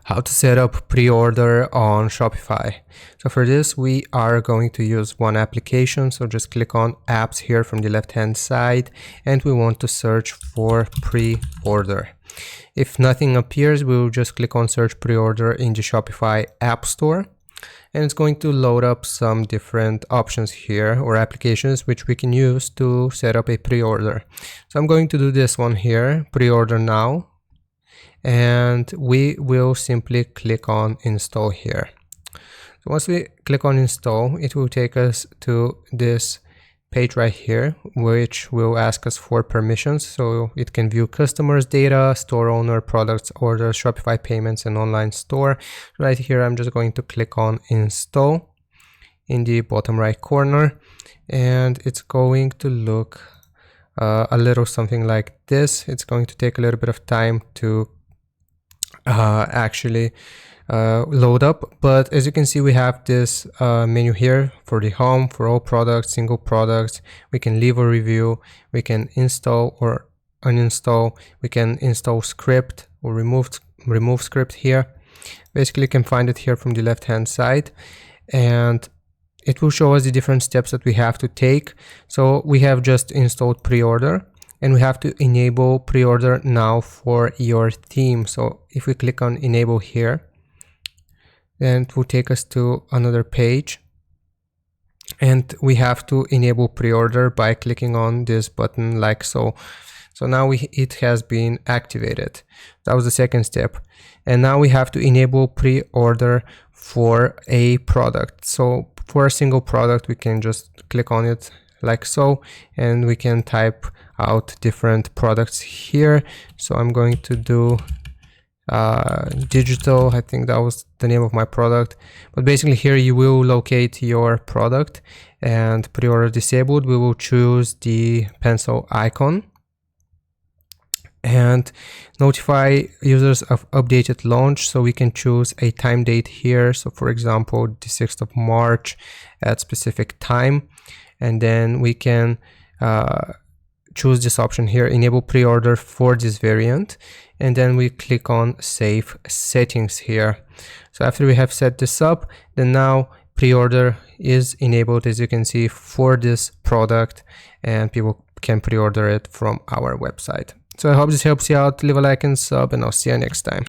How to set up pre-order on Shopify. So for this, we are going to use one application. So just click on apps here from the left hand side, and we want to search for pre-order. If nothing appears, we'll just click on search pre-order in the Shopify App Store. And it's going to load up some different options here or applications which we can use to set up a pre-order. So I'm going to do this one here, pre-order now. And we will simply click on install here. So once we click on install, it will take us to this page right here, which will ask us for permissions. So it can view customers' data, store owner, products, orders, Shopify payments, and online store. Right here, I'm just going to click on install in the bottom right corner, and it's going to look a little something like this. It's going to take a little bit of time to actually load up, but as you can see, we have this menu here for the home, for all products, single products. We can leave a review, we can install or uninstall, we can install script or remove script here. Basically, you can find it here from the left hand side, and it will show us the different steps that we have to take. So we have just installed pre-order, and we have to enable pre-order now for your theme. So if we click on enable here, then it will take us to another page, and we have to enable pre-order by clicking on this button like so. So now it has been activated. That was the second step. And now we have to enable pre-order for a product. So for a single product, we can just click on it like so, and we can type out different products here. So I'm going to do digital, I think that was the name of my product. But basically here you will locate your product, and pre-order disabled, we will choose the pencil icon and notify users of updated launch. So we can choose a time date here. So for example, the 6th of March at specific time. And then we can choose this option here, enable pre-order for this variant, and then we click on save settings here. So after we have set this up, then now pre-order is enabled, as you can see, for this product, and people can pre-order it from our website. So I hope this helps you out. Leave a like and sub, and I'll see you next time.